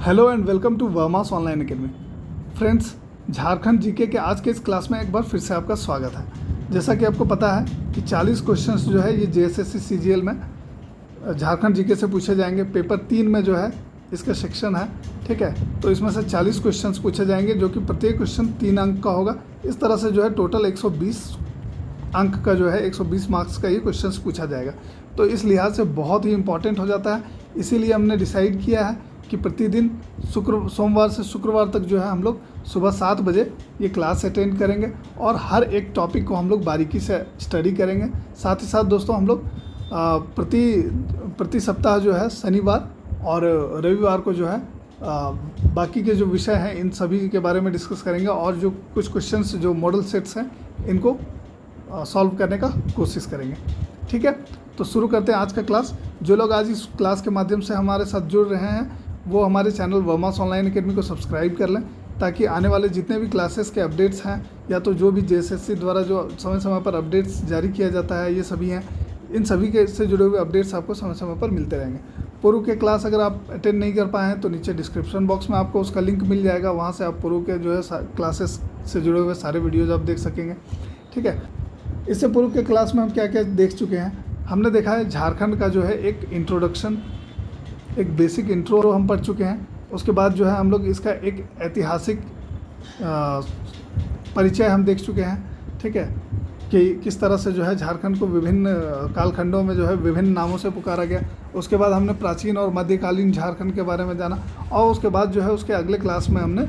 Hello and welcome to Verma's online academy. Friends, Jharkhand GK के आज के इस क्लास में एक बार फिर से आपका स्वागत है। जैसा कि आपको पता है कि 40 क्वेश्चंस जो है ये जेएसएससी सीजीएल में झारखंड जीके से पूछे जाएंगे। पेपर 3 में जो है इसका सेक्शन है, ठीक है। तो इसमें से 40 क्वेश्चंस पूछे जाएंगे जो कि प्रत्येक क्वेश्चन 3 अंक का होगा। इस तरह से जो है टोटल 120 अंक का जो है 120 मार्क्स का ये क्वेश्चंस पूछा जाएगा। तो इस लिहाज से बहुत ही इंपॉर्टेंट हो जाता है। इसीलिए हमने डिसाइड किया है कि प्रतिदिन सोमवार से शुक्रवार तक जो है हम लोग सुबह 7 बजे ये क्लास अटेंड करेंगे और हर एक टॉपिक को हम लोग बारीकी से स्टडी करेंगे। साथ ही साथ दोस्तों हम लोग प्रति सप्ताह जो है शनिवार और रविवार को जो है बाकी के जो विषय हैं इन सभी के बारे में डिस्कस करेंगे और जो कुछ क्वेश्चंस जो मॉडल सेट्स हैं इनको सॉल्व करने का कोशिश करेंगे, ठीक है। तो शुरू करते हैं आज का क्लास। जो लोग आज इस क्लास के माध्यम से हमारे साथ जुड़ रहे हैं वो हमारे चैनल वर्मास ऑनलाइन एकेडमी को सब्सक्राइब कर लें, ताकि आने वाले जितने भी क्लासेस के अपडेट्स हैं या तो जो भी जेएसएससी द्वारा जो समय समय पर अपडेट्स जारी किया जाता है ये सभी हैं, इन सभी के से जुड़े हुए अपडेट्स आपको समय समय पर मिलते रहेंगे। पूर्व के क्लास अगर आप अटेंड नहीं कर पाए हैं तो नीचे डिस्क्रिप्शन बॉक्स में आपको उसका लिंक मिल जाएगा, वहाँ से आप पूर्व के जो है क्लासेस से जुड़े हुए सारे वीडियोज़ आप देख सकेंगे, ठीक है। इससे पूर्व के क्लास में हम क्या क्या देख चुके हैं। हमने देखा है झारखंड का जो है एक इंट्रोडक्शन, एक बेसिक इंट्रो हम पढ़ चुके हैं। उसके बाद जो है हम लोग इसका एक ऐतिहासिक परिचय हम देख चुके हैं, ठीक है, कि किस तरह से जो है झारखंड को विभिन्न कालखंडों में जो है विभिन्न नामों से पुकारा गया। उसके बाद हमने प्राचीन और मध्यकालीन झारखंड के बारे में जाना और उसके बाद जो है उसके अगले क्लास में हमने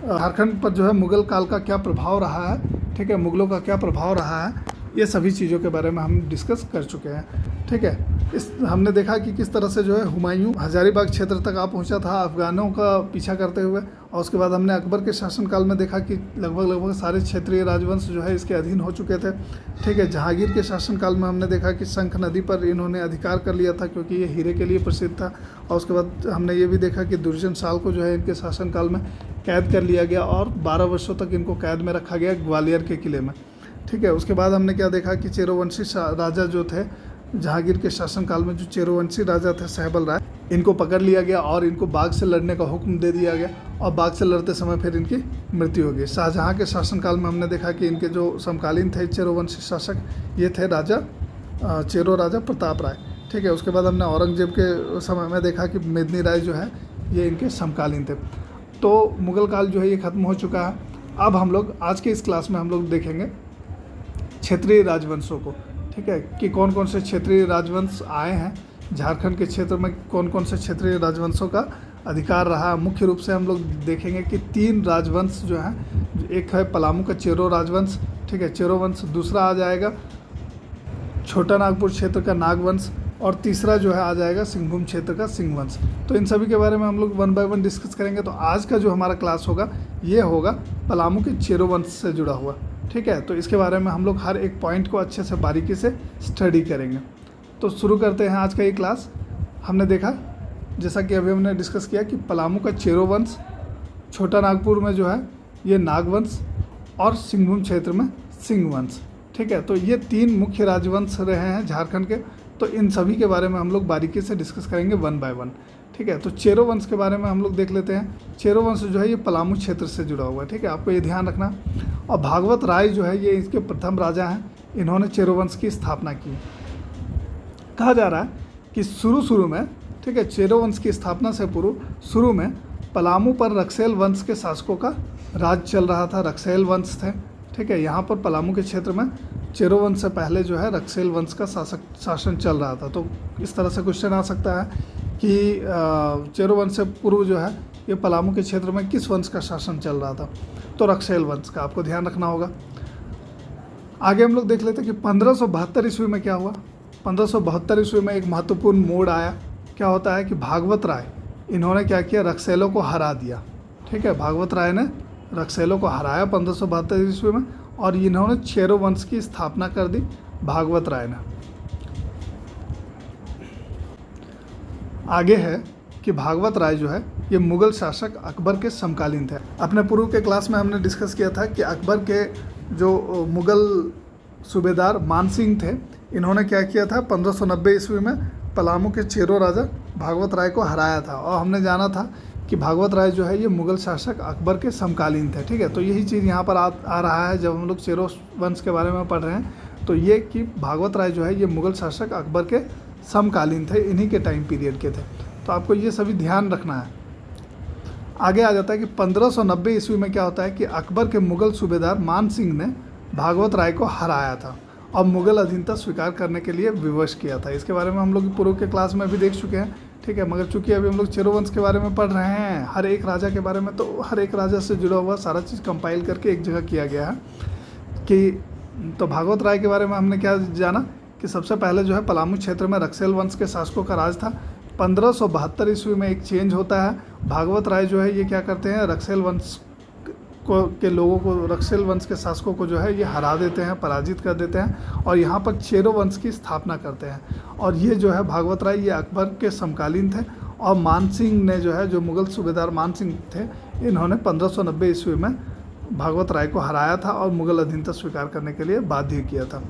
झारखंड पर जो है मुग़ल काल का क्या प्रभाव रहा है, ठीक है, मुग़लों का क्या प्रभाव रहा है, ये सभी चीज़ों के बारे में हम डिस्कस कर चुके हैं, ठीक है। हमने देखा कि किस तरह से जो है हुमायूं हजारीबाग क्षेत्र तक आ पहुंचा था अफ़गानों का पीछा करते हुए। और उसके बाद हमने अकबर के शासनकाल में देखा कि लगभग सारे क्षेत्रीय राजवंश जो है इसके अधीन हो चुके थे, ठीक है। जहांगीर के शासनकाल में हमने देखा कि शंख नदी पर इन्होंने अधिकार कर लिया था क्योंकि ये हीरे के लिए प्रसिद्ध था। और उसके बाद हमने ये भी देखा कि दुर्जन साल को जो है इनके शासनकाल में कैद कर लिया गया और 12 वर्षों तक इनको कैद में रखा गया ग्वालियर के किले में, ठीक है। उसके बाद हमने क्या देखा कि चेरोवंशी राजा जो थे जहांगीर के शासनकाल में, जो चेरोवंशी राजा थे सहबल राय, इनको पकड़ लिया गया और इनको बाघ से लड़ने का हुक्म दे दिया गया और बाघ से लड़ते समय फिर इनकी मृत्यु हो गई। शाहजहां के शासनकाल में हमने देखा कि इनके जो समकालीन थे चेरोवंशी शासक ये थे चेरो राजा प्रताप राय, ठीक है। उसके बाद हमने औरंगजेब के समय में देखा कि मेदिनी राय जो है ये इनके समकालीन थे। तो मुग़ल काल जो है ये ख़त्म हो चुका है। अब हम लोग आज के इस क्लास में हम लोग देखेंगे क्षेत्रीय राजवंशों को, ठीक है, कि कौन कौन से क्षेत्रीय राजवंश आए हैं झारखंड के क्षेत्र में, कौन कौन से क्षेत्रीय राजवंशों का अधिकार रहा। मुख्य रूप से हम लोग देखेंगे कि 3 राजवंश जो हैं, एक है पलामू का चेरो राजवंश, ठीक है, चेरो वंश। दूसरा आ जाएगा छोटा नागपुर क्षेत्र का नागवंश और तीसरा जो है आ जाएगा सिंहभूम क्षेत्र का सिंह वंश। तो इन सभी के बारे में हम लोग 1 बाय 1 डिस्कस करेंगे। तो आज का जो हमारा क्लास होगा ये होगा पलामू के चेरो वंश से जुड़ा हुआ, ठीक है। तो इसके बारे में हम लोग हर एक पॉइंट को अच्छे से बारीकी से स्टडी करेंगे। तो शुरू करते हैं आज का ये क्लास। हमने देखा जैसा कि अभी हमने डिस्कस किया कि पलामू का चेरो वंश, छोटा नागपुर में जो है ये नागवंश और सिंहभूम क्षेत्र में सिंह वंश, ठीक है। तो ये 3 मुख्य राजवंश रहे हैं झारखंड के। तो इन सभी के बारे में हम लोग बारीकी से डिस्कस करेंगे 1 बाय 1, ठीक है। तो चेरो वंश के बारे में हम लोग देख लेते हैं। चेरो वंश जो है ये पलामू क्षेत्र से जुड़ा हुआ है, ठीक है, आपको ये ध्यान रखना। और भागवत राय जो है ये इसके प्रथम राजा हैं, इन्होंने चेरो वंश की स्थापना की। कहा जा रहा है कि शुरू में, ठीक है, चेरो वंश की स्थापना से पूर्व शुरू में पलामू पर रक्सेल वंश के शासकों का राज चल रहा था। रक्सेल वंश थे, ठीक है, यहाँ पर पलामू के क्षेत्र में चेरो वंश से पहले जो है रक्सेल वंश का शासन चल रहा था। तो इस तरह से क्वेश्चन आ सकता है कि चेरो वंश से पूर्व जो है ये पलामू के क्षेत्र में किस वंश का शासन चल रहा था, तो रक्सेल वंश का आपको ध्यान रखना होगा। आगे हम लोग देख लेते हैं कि 1572 ईस्वी में क्या हुआ। 1572 ईस्वी में एक महत्वपूर्ण मोड़ आया। क्या होता है कि भागवत राय इन्होंने क्या किया, रक्सेलों को हरा दिया, ठीक है। भागवत राय ने रक्सेलों को हराया 1572 ईस्वी में और इन्होंने चेरो वंश की स्थापना कर दी भागवत राय ने। आगे है कि भागवत राय जो है ये मुग़ल शासक अकबर के समकालीन थे। अपने पूर्व के क्लास में हमने डिस्कस किया था कि अकबर के जो मुग़ल सूबेदार मान सिंह थे, इन्होंने क्या किया था 1590 ईस्वी में पलामू के चेरो राजा भागवत राय को हराया था। और हमने जाना था कि भागवत राय जो है ये मुग़ल शासक अकबर के समकालीन थे। ठीक है, तो यही चीज़ यहाँ पर आ रहा है जब हम लोग चेरो वंश के बारे में पढ़ रहे हैं, तो ये कि भागवत राय जो है ये मुग़ल शासक अकबर के समकालीन थे, इन्हीं के टाइम पीरियड के थे। तो आपको ये सभी ध्यान रखना है। आगे आ जाता है कि 1590 ईस्वी में क्या होता है कि अकबर के मुग़ल सूबेदार मान सिंह ने भागवत राय को हराया था और मुग़ल अधीनता स्वीकार करने के लिए विवश किया था। इसके बारे में हम लोग पूर्व के क्लास में भी देख चुके हैं। ठीक है, मगर चूंकि अभी हम लोग चेरो वंश के बारे में पढ़ रहे हैं, हर एक राजा के बारे में, तो हर एक राजा से जुड़ा हुआ सारा चीज़ कंपाइल करके एक जगह किया गया है कि तो भागवत राय के बारे में हमने क्या जाना कि सबसे पहले जो है पलामू क्षेत्र में रक्सेल वंश के शासकों का राज था। 1572 ईस्वी में एक चेंज होता है। भागवत राय जो है ये क्या करते हैं, रक्सेल वंश के लोगों को, रक्सेल वंश के शासकों को जो है ये हरा देते हैं, पराजित कर देते हैं और यहाँ पर चेरो वंश की स्थापना करते हैं। और ये जो है भागवत राय ये अकबर के समकालीन थे और मान सिंह ने जो है, जो मुग़ल सूबेदार मान सिंह थे, इन्होंने 1590 ईस्वी में भागवत राय को हराया था और मुग़ल अधीनता स्वीकार करने के लिए बाध्य किया था।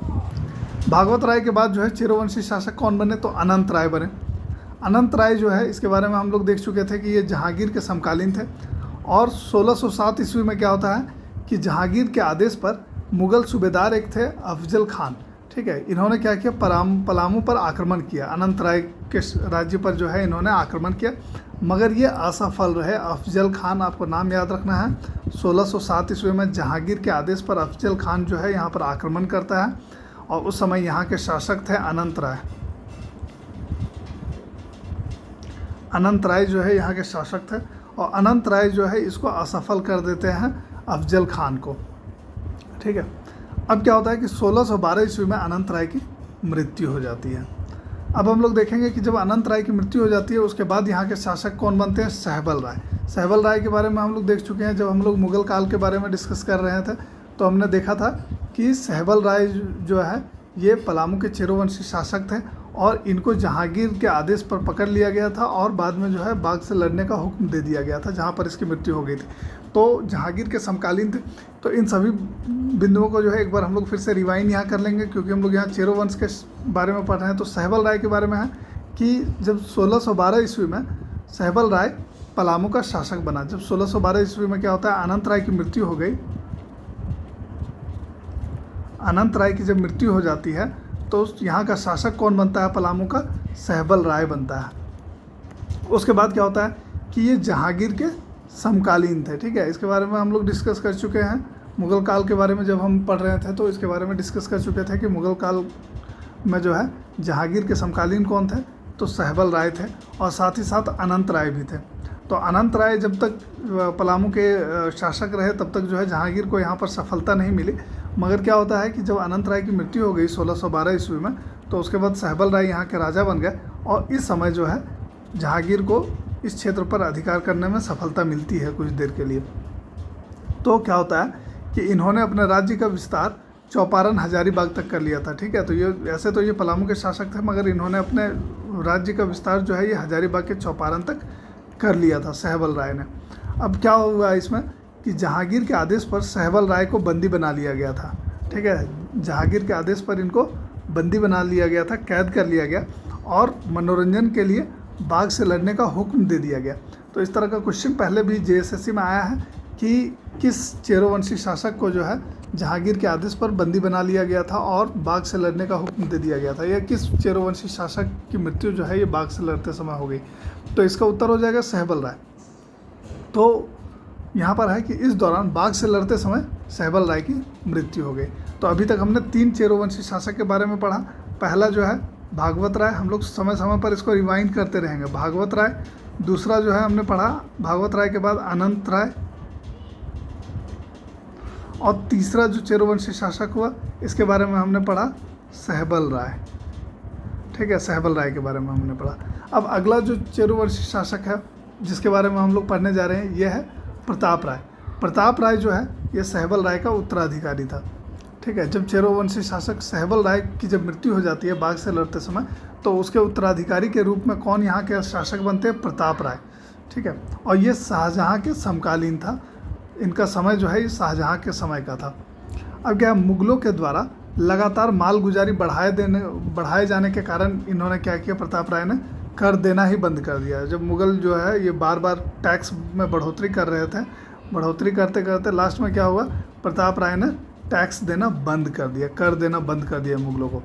भागवत राय के बाद जो है चेरोवंशी शासक कौन बने, तो अनंत राय बने। अनंत राय जो है इसके बारे में हम लोग देख चुके थे कि ये जहांगीर के समकालीन थे। और 1607 ईस्वी में क्या होता है कि जहांगीर के आदेश पर मुग़ल सूबेदार एक थे अफजल खान। ठीक है, इन्होंने क्या किया, पलामू पर आक्रमण किया। अनंत राय के राज्य पर जो है इन्होंने आक्रमण किया, मगर ये असफल रहे। अफजल खान, आपको नाम याद रखना है, 1607 ईस्वी में जहांगीर के आदेश पर अफजल खान जो है यहाँ पर आक्रमण करता है और उस समय यहाँ के शासक थे अनंत राय। अनंत राय जो है यहाँ के शासक थे और अनंत राय जो है इसको असफल कर देते हैं अफजल खान को। ठीक है, अब क्या होता है कि 1612 ईस्वी में अनंत राय की मृत्यु हो जाती है। अब हम लोग देखेंगे कि जब अनंत राय की मृत्यु हो जाती है उसके बाद यहाँ के शासक कौन बनते हैं, सहबल राय। सहबल राय के बारे में हम लोग देख चुके हैं। जब हम लोग मुग़ल काल के बारे में डिस्कस कर रहे थे तो हमने देखा था कि सहबल राय जो है ये पलामू के चेरोवंशी शासक थे और इनको जहांगीर के आदेश पर पकड़ लिया गया था और बाद में जो है बाग से लड़ने का हुक्म दे दिया गया था, जहाँ पर इसकी मृत्यु हो गई थी। तो जहांगीर के समकालीन थे। तो इन सभी बिंदुओं को जो है एक बार हम लोग फिर से रिवाइंड यहाँ कर लेंगे, क्योंकि हम लोग यहाँ चेरो वंश के बारे में पढ़ रहे हैं। तो सहबल राय के बारे में है कि जब 1612 ईस्वी में सहबल राय पलामू का शासक बना। जब 1612 ईस्वी में क्या होता है, अनंत राय की मृत्यु हो गई। अनंत राय की जब मृत्यु हो जाती है तो यहाँ का शासक कौन बनता है, पलामू का सहबल राय बनता है। उसके बाद क्या होता है कि ये जहांगीर के समकालीन थे। ठीक है, इसके बारे में हम लोग डिस्कस कर चुके हैं। मुग़ल काल के बारे में जब हम पढ़ रहे थे तो इसके बारे में डिस्कस कर चुके थे कि मुग़ल काल में जो है जहांगीर के समकालीन कौन थे, तो सहबल राय थे और साथ ही साथ अनंत राय भी थे। तो अनंत राय जब तक पलामू के शासक रहे तब तक जो है जहांगीर को यहाँ पर सफलता नहीं मिली। मगर क्या होता है कि जब अनंत राय की मृत्यु हो गई 1612 ईस्वी में, तो उसके बाद सहबल राय यहाँ के राजा बन गए और इस समय जो है जहांगीर को इस क्षेत्र पर अधिकार करने में सफलता मिलती है कुछ देर के लिए। तो क्या होता है कि इन्होंने अपने राज्य का विस्तार चौपारण हजारीबाग तक कर लिया था। ठीक है, तो ये ऐसे तो ये पलामू के शासक थे, मगर इन्होंने अपने राज्य का विस्तार जो है ये हजारीबाग के चौपारण तक कर लिया था सहबल राय ने। अब क्या हुआ इसमें कि जहांगीर के आदेश पर सहबल राय को बंदी बना लिया गया था। ठीक है, जहांगीर के आदेश पर इनको बंदी बना लिया गया था, कैद कर लिया गया और मनोरंजन के लिए बाग से लड़ने का हुक्म दे दिया गया। तो इस तरह का क्वेश्चन पहले भी JSSC में आया है कि किस चेरोवंशी शासक को जो है जहांगीर के आदेश पर बंदी बना लिया गया था और बाग से लड़ने का हुक्म दे दिया गया था, या किस चेरोवंशी शासक की मृत्यु जो है ये बाग से लड़ते समय हो गई। तो इसका उत्तर हो जाएगा सहबल राय। तो यहाँ पर है कि इस दौरान बाग से लड़ते समय सहबल राय की मृत्यु हो गई। तो अभी तक हमने 3 चेरोवंशी शासक के बारे में पढ़ा। पहला जो है भागवत राय, हम लोग समय समय पर इसको रिवाइंड करते रहेंगे, भागवत राय। दूसरा जो है हमने पढ़ा भागवत राय के बाद अनंत राय, और तीसरा जो चेरोवंशी शासक हुआ इसके बारे में हमने पढ़ा सहबल राय। ठीक है, सहबल राय के बारे में हमने पढ़ा। अब अगला जो चेरोवंशी शासक है जिसके बारे में हम लोग पढ़ने जा रहे हैं ये है प्रताप राय। प्रताप राय जो है ये सहबल राय का उत्तराधिकारी था। ठीक है, जब चेरोवंशी शासक सहबल राय की जब मृत्यु हो जाती है बाग से लड़ते समय, तो उसके उत्तराधिकारी के रूप में कौन यहाँ के शासक बनते हैं, प्रताप राय। ठीक है, और ये शाहजहाँ के समकालीन था। इनका समय जो है ये शाहजहाँ के समय का था। अब क्या, मुग़लों के द्वारा लगातार माल गुजारी बढ़ाए जाने के कारण इन्होंने क्या किया, प्रताप राय ने कर देना ही बंद कर दिया। जब मुग़ल जो है ये बार बार टैक्स में बढ़ोतरी कर रहे थे, बढ़ोतरी करते करते लास्ट में क्या हुआ, प्रताप राय ने टैक्स देना बंद कर दिया, कर देना बंद कर दिया मुग़लों को।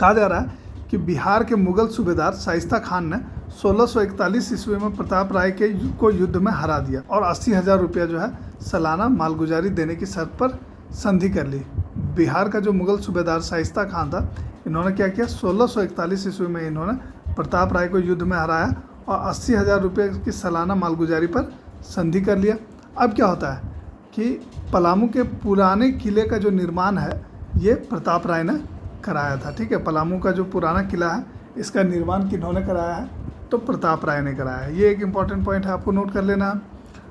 कहा जा रहा है कि बिहार के मुग़ल सूबेदार शाइस्ता खान ने 1641 ईस्वी में प्रताप राय को युद्ध में हरा दिया और 80,000 रुपया जो है सालाना मालगुजारी देने की शर्त पर संधि कर ली। बिहार का जो मुग़ल सूबेदार शाइस्ता खान था, इन्होंने क्या किया, 1641 ईस्वी में इन्होंने प्रताप राय को युद्ध में हराया और 80,000 रुपये की सालाना मालगुजारी पर संधि कर लिया। अब क्या होता है कि पलामू के पुराने किले का जो निर्माण है ये प्रताप राय ने कराया था। ठीक है, पलामू का जो पुराना किला है इसका निर्माण किन्होंने कराया है, तो प्रताप राय ने कराया है। ये एक इम्पॉर्टेंट पॉइंट है, आपको नोट कर लेना है।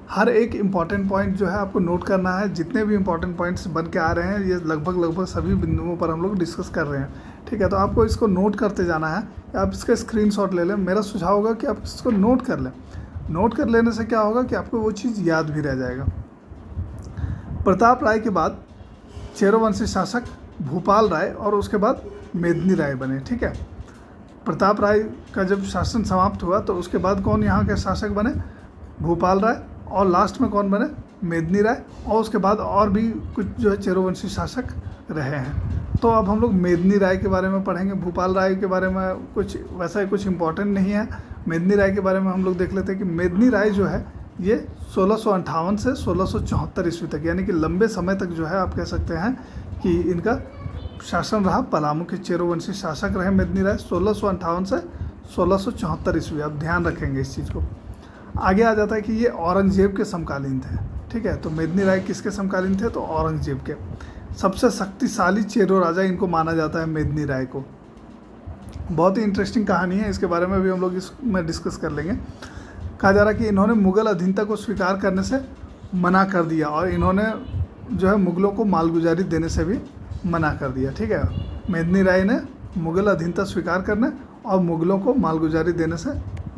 हर एक इम्पॉर्टेंट पॉइंट जो है आपको नोट करना है। जितने भी इम्पॉर्टेंट पॉइंट्स बन के आ रहे हैं ये लगभग सभी बिंदुओं पर हम लोग डिस्कस कर रहे हैं। ठीक है, तो आपको इसको नोट करते जाना है, आप इसका स्क्रीनशॉट ले लें। मेरा सुझाव होगा कि आप इसको नोट कर लें। नोट कर लेने से क्या होगा कि आपको वो चीज़ याद भी रह जाएगा। प्रताप राय के बाद चेरोवंशी शासक भूपाल राय और उसके बाद मेदिनी राय बने। ठीक है, प्रताप राय का जब शासन समाप्त हुआ तो उसके बाद कौन यहाँ के शासक बने, भूपाल राय, और लास्ट में कौन बने, मेदिनी राय, और उसके बाद और भी कुछ जो है चेरोवंशी शासक रहे हैं। तो अब हम लोग मेदिनी राय के बारे में पढ़ेंगे। भूपाल राय के बारे में कुछ वैसा कुछ इम्पोर्टेंट नहीं है। मेदिनी राय के बारे में हम लोग देख लेते हैं कि मेदिनी राय जो है ये 1658 से 1674 ईस्वी तक, यानी कि लंबे समय तक जो है आप कह सकते हैं कि इनका शासन रहा। पलामू के चेरोवंशी शासक रहे मेदिनी राय 1658 से 1674 ईस्वी। आप ध्यान रखेंगे इस चीज़ को। आगे आ जाता है कि ये औरंगजेब के समकालीन थे। ठीक है, तो मेदिनी राय किसके समकालीन थे, तो औरंगजेब के। सबसे शक्तिशाली चेरो राजा इनको माना जाता है मेदिनी राय को। बहुत ही इंटरेस्टिंग कहानी है, इसके बारे में भी हम लोग इसमें डिस्कस कर लेंगे। कहा जा रहा है कि इन्होंने मुग़ल अधीनता को स्वीकार करने से मना कर दिया और इन्होंने जो है मुग़लों को मालगुजारी देने से भी मना कर दिया। ठीक है, मेदिनी राय ने मुग़ल अधीनता स्वीकार करने और मुग़लों को मालगुजारी देने से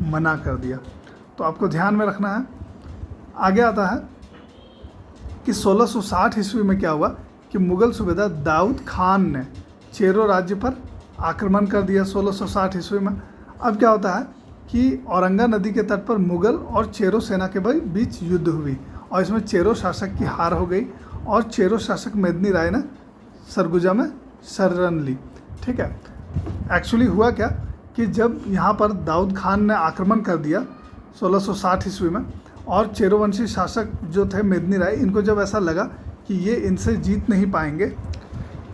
मना कर दिया। तो आपको ध्यान में रखना है। आगे आता है कि 1660 ईस्वी में क्या हुआ कि मुग़ल सूबेदार दाऊद खान ने चेरो राज्य पर आक्रमण कर दिया 1660 ईस्वी में। अब क्या होता है कि औरंगा नदी के तट पर मुग़ल और चेरो सेना के बीच युद्ध हुई और इसमें चेरो शासक की हार हो गई और चेरो शासक मेदिनी राय ने सरगुजा में शरण ली। ठीक है, एक्चुअली हुआ क्या कि जब यहाँ पर दाऊद खान ने आक्रमण कर दिया 1660 ईस्वी में और चेरोवंशी शासक जो थे मेदिनी राय, इनको जब ऐसा लगा कि ये इनसे जीत नहीं पाएंगे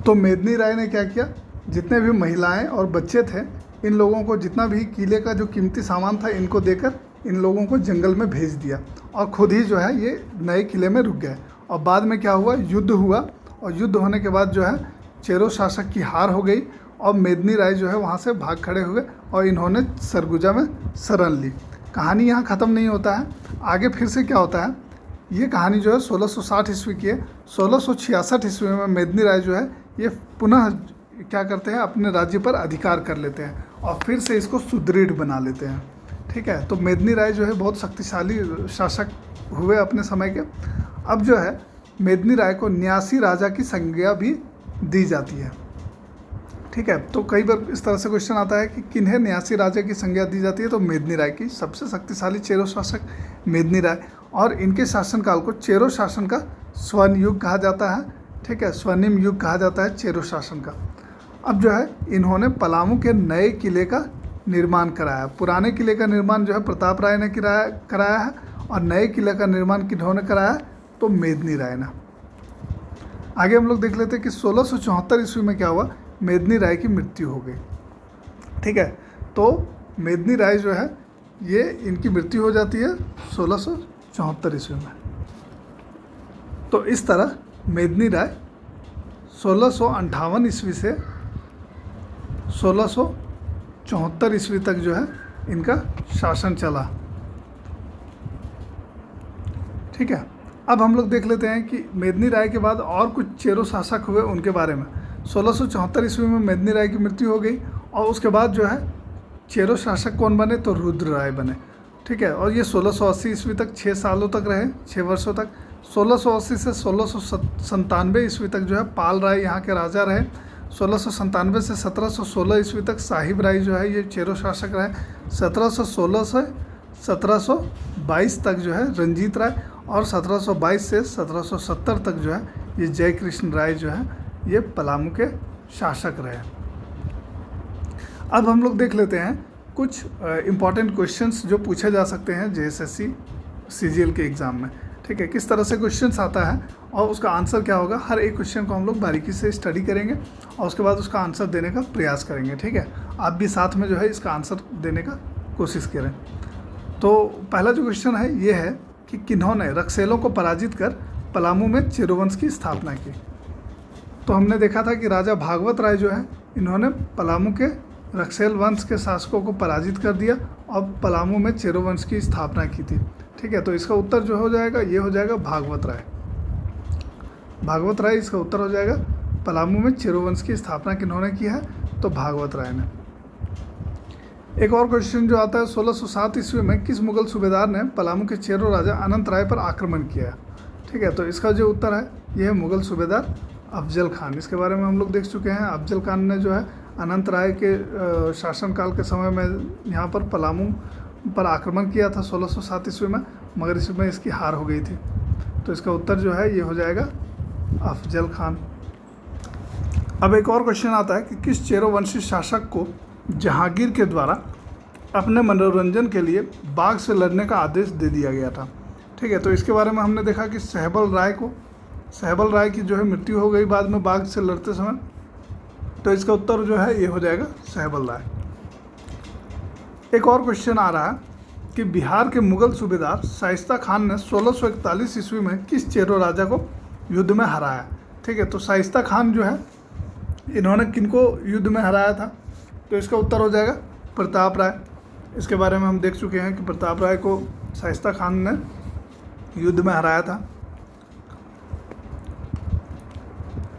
तो मेदिनी राय ने क्या किया, जितने भी महिलाएं और बच्चे थे इन लोगों को जितना भी किले का जो कीमती सामान था इनको देकर इन लोगों को जंगल में भेज दिया और खुद ही जो है ये नए किले में रुक गए। और बाद में क्या हुआ, युद्ध हुआ और युद्ध होने के बाद जो है चेरो शासक की हार हो गई और मेदिनी राय जो है वहाँ से भाग खड़े हुए और इन्होंने सरगुजा में शरण ली। कहानी यहाँ ख़त्म नहीं होता है, आगे फिर से क्या होता है, ये कहानी जो है 1660 ईस्वी की है। 1666 ईस्वी में मेदिनी राय जो है ये पुनः क्या करते हैं, अपने राज्य पर अधिकार कर लेते हैं और फिर से इसको सुदृढ़ बना लेते हैं। ठीक है, तो मेदिनी राय जो है बहुत शक्तिशाली शासक हुए अपने समय के। अब जो है मेदिनी राय को न्यासी राजा की संज्ञा भी दी जाती है। ठीक है, तो कई बार इस तरह से क्वेश्चन आता है कि किन्हें न्यासी राजा की संज्ञा दी जाती है, तो मेदिनी राय की। सबसे शक्तिशाली चेरो शासक मेदिनी राय और इनके शासनकाल को चेरो शासन का स्वर्ण युग कहा जाता है। ठीक है, स्वर्णिम युग कहा जाता है चेरो शासन का। अब जो है इन्होंने पलामू के नए किले का निर्माण कराया। पुराने किले का निर्माण जो है प्रताप राय ने कराया है और नए किले का निर्माण किन्होंने कराया, तो मेदिनी राय ने। आगे हम लोग देख लेते हैं कि 1674 ईस्वी में क्या हुआ, मेदिनी राय की मृत्यु हो गई। ठीक है, तो मेदिनी राय जो है ये इनकी मृत्यु हो जाती है 1674 ईस्वी में। तो इस तरह मेदिनी राय 1658 ईस्वी से 1674 ईस्वी तक जो है इनका शासन चला। ठीक है, अब हम लोग देख लेते हैं कि मेदिनी राय के बाद और कुछ चेरो शासक हुए उनके बारे में। 1674 ईस्वी में मेदिनी राय की मृत्यु हो गई और उसके बाद जो है चेरो शासक कौन बने, तो रुद्र राय बने। ठीक है, और ये 1680 ईस्वी तक 6 सालों तक रहे, 6 वर्षों तक। 1680 से 1697 ईस्वी तक जो है पाल राय यहाँ के राजा रहे। 1697 से 1716 ईस्वी तक साहिब राय जो है ये चेरो शासक रहे। 1716 से 1722 तक जो है रंजीत राय, और 1722 से 1770 तक जो है ये जय कृष्ण राय जो है ये पलामू के शासक रहे। अब हम लोग देख लेते हैं कुछ इम्पॉर्टेंट क्वेश्चंस जो पूछे जा सकते हैं JSSC CGL के एग्ज़ाम में। ठीक है, किस तरह से क्वेश्चंस आता है और उसका आंसर क्या होगा, हर एक क्वेश्चन को हम लोग बारीकी से स्टडी करेंगे और उसके बाद उसका आंसर देने का प्रयास करेंगे। ठीक है, आप भी साथ में जो है इसका आंसर देने का कोशिश करें। तो पहला जो क्वेश्चन है ये है कि किन्होंने रक्सेलों को पराजित कर पलामू में चेरो वंश की स्थापना की। तो हमने देखा था कि राजा भागवत राय जो है इन्होंने पलामू के रक्सेल वंश के शासकों को पराजित कर दिया और पलामू में चेरो वंश की स्थापना की थी। ठीक है, तो इसका उत्तर जो हो जाएगा ये हो जाएगा भागवत राय। भागवत राय इसका उत्तर हो जाएगा। पलामू में चेरो वंश की स्थापना किन्होंने की है, तो भागवत राय ने। एक और क्वेश्चन जो आता है 1607 ईस्वी में किस मुगल सूबेदार ने पलामू के चेरो राजा अनंत राय पर आक्रमण किया। ठीक है, तो इसका जो उत्तर है यह है मुगल सूबेदार अफजल खान। इसके बारे में हम लोग देख चुके हैं। अफजल खान ने जो है अनंत राय के शासनकाल के समय में यहाँ पर पलामू पर आक्रमण किया था 1607 ईस्वी में, मगर इसमें इसकी हार हो गई थी। तो इसका उत्तर जो है ये हो जाएगा अफजल खान। अब एक और क्वेश्चन आता है कि किस चेरो वंशी शासक को जहांगीर के द्वारा अपने मनोरंजन के लिए बाघ से लड़ने का आदेश दे दिया गया था। ठीक है, तो इसके बारे में हमने देखा कि सहबल राय की जो है मृत्यु हो गई बाद में बाघ से लड़ते समय। तो इसका उत्तर जो है ये हो जाएगा सहबल राय। एक और क्वेश्चन आ रहा है कि बिहार के मुगल सूबेदार शाइस्ता खान ने 1641 ईस्वी में किस चेरो राजा को युद्ध में हराया। ठीक है, तो शाइस्ता खान जो है इन्होंने किनको युद्ध में हराया था, तो इसका उत्तर हो जाएगा प्रताप राय। इसके बारे में हम देख चुके हैं कि प्रताप राय को शाइस्ता खान ने युद्ध में हराया था।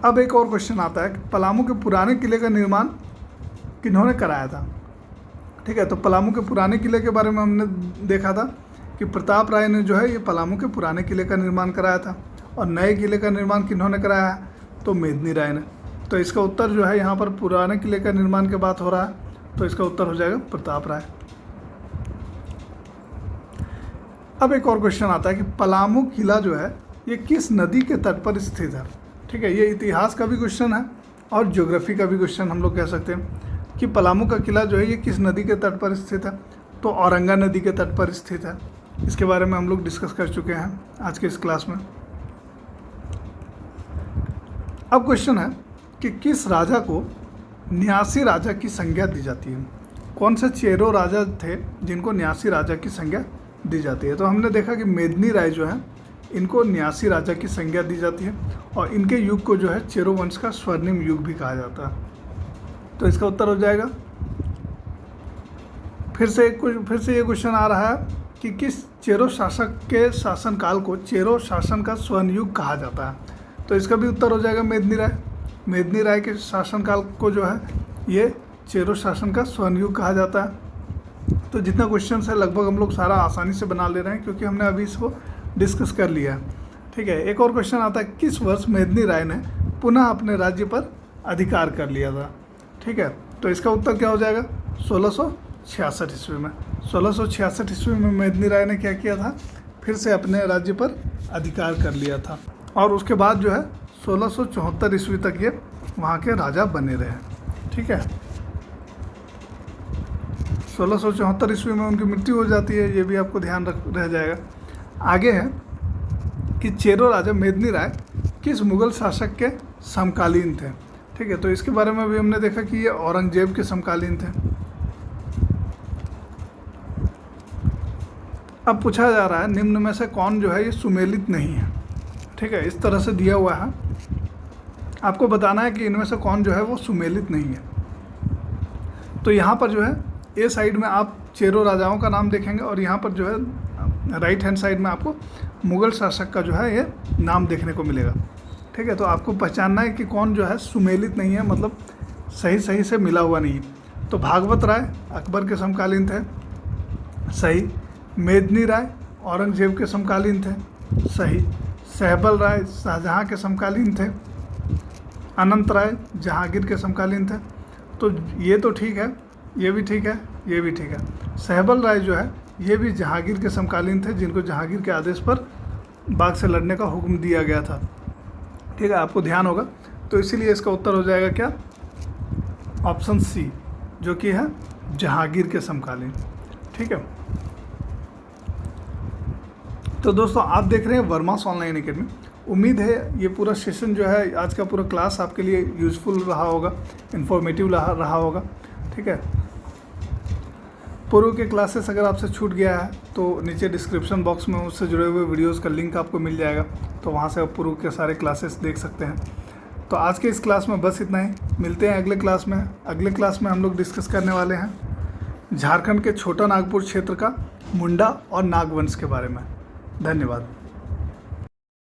अब एक और क्वेश्चन आता है कि पलामू के पुराने किले का निर्माण किन्होंने कराया था। ठीक है, तो पलामू के पुराने किले के बारे में हमने देखा था कि प्रताप राय ने जो है ये पलामू के पुराने किले का निर्माण कराया था, और नए किले का निर्माण किन्होंने कराया है, तो मेदिनी राय ने। तो इसका उत्तर जो है यहाँ पर पुराने किले का निर्माण की बात हो रहा है, तो इसका उत्तर हो जाएगा प्रताप राय। अब एक और क्वेश्चन आता है कि पलामू किला जो है ये किस नदी के तट पर स्थित है। ठीक है, ये इतिहास का भी क्वेश्चन है और ज्योग्राफी का भी क्वेश्चन हम लोग कह सकते हैं कि पलामू का किला जो है ये किस नदी के तट पर स्थित है, तो औरंगा नदी के तट पर स्थित है। इसके बारे में हम लोग डिस्कस कर चुके हैं आज के इस क्लास में। अब क्वेश्चन है कि किस राजा को न्यासी राजा की संज्ञा दी जाती है। कौन से चेरो राजा थे जिनको न्यासी राजा की संज्ञा दी जाती है। तो हमने देखा कि मेदिनी राय जो है इनको न्यासी राजा की संज्ञा दी जाती है, और इनके युग को जो है चेरो वंश का स्वर्णिम युग भी कहा जाता है। तो इसका उत्तर हो जाएगा। फिर से ये क्वेश्चन आ रहा है कि किस चेरो शासक के शासनकाल को चेरो शासन का स्वर्ण युग कहा जाता है। तो इसका भी उत्तर हो जाएगा मेदिनी राय। मेदिनी राय के शासनकाल को जो है ये चेरो शासन का स्वर्ण युग कहा जाता है। तो जितना क्वेश्चन है लगभग हम लोग सारा आसानी से बना ले रहे हैं, क्योंकि हमने अभी इसको डिस्कस कर लिया है। ठीक है, एक और क्वेश्चन आता है किस वर्ष मेदिनी राय ने पुनः अपने राज्य पर अधिकार कर लिया था। ठीक है, तो इसका उत्तर क्या हो जाएगा 1666 ईस्वी में। 1666 ईस्वी में मेदिनी राय ने क्या किया था, फिर से अपने राज्य पर अधिकार कर लिया था, और उसके बाद जो है 1674 ईस्वी तक ये वहाँ के राजा बने रहे। ठीक है, 1674 ईस्वी में उनकी मृत्यु हो जाती है, ये भी आपको ध्यान रह जाएगा। आगे है कि चेरो राजा मेदिनी राय किस मुगल शासक के समकालीन थे। ठीक है, तो इसके बारे में भी हमने देखा कि ये औरंगजेब के समकालीन थे। अब पूछा जा रहा है निम्न में से कौन जो है ये सुमेलित नहीं है। ठीक है, इस तरह से दिया हुआ है, आपको बताना है कि इनमें से कौन जो है वो सुमेलित नहीं है। तो यहाँ पर जो है ए साइड में आप चेरो राजाओं का नाम देखेंगे, और यहाँ पर जो है राइट हैंड साइड में आपको मुगल शासक का जो है ये नाम देखने को मिलेगा। ठीक है, तो आपको पहचानना है कि कौन जो है सुमेलित नहीं है, मतलब सही से मिला हुआ नहीं है। तो भागवत राय अकबर के समकालीन थे, सही। मेदिनी राय औरंगजेब के समकालीन थे, सही। सहबल राय शाहजहाँ के समकालीन थे, अनंत राय जहांगीर के समकालीन थे। तो ये तो ठीक है, ये भी ठीक है, ये भी ठीक है। सहबल राय जो है ये भी जहांगीर के समकालीन थे, जिनको जहांगीर के आदेश पर बाघ से लड़ने का हुक्म दिया गया था। ठीक है, आपको ध्यान होगा। तो इसीलिए इसका उत्तर हो जाएगा क्या, ऑप्शन सी, जो कि है जहांगीर के समकालीन। ठीक है, तो दोस्तों आप देख रहे हैं वर्मास ऑनलाइन एकेडमी। उम्मीद है ये पूरा सेशन जो है, आज का पूरा क्लास आपके लिए यूज़फुल रहा होगा, इन्फॉर्मेटिव रहा होगा। ठीक है, पूर्व के क्लासेस अगर आपसे छूट गया है तो नीचे डिस्क्रिप्शन बॉक्स में उससे जुड़े हुए वीडियोस का लिंक आपको मिल जाएगा, तो वहाँ से आप पूर्व के सारे क्लासेस देख सकते हैं। तो आज के इस क्लास में बस इतना ही, मिलते हैं अगले क्लास में। अगले क्लास में हम लोग डिस्कस करने वाले हैं झारखंड के छोटा नागपुर क्षेत्र का मुंडा और नागवंश के बारे में। धन्यवाद।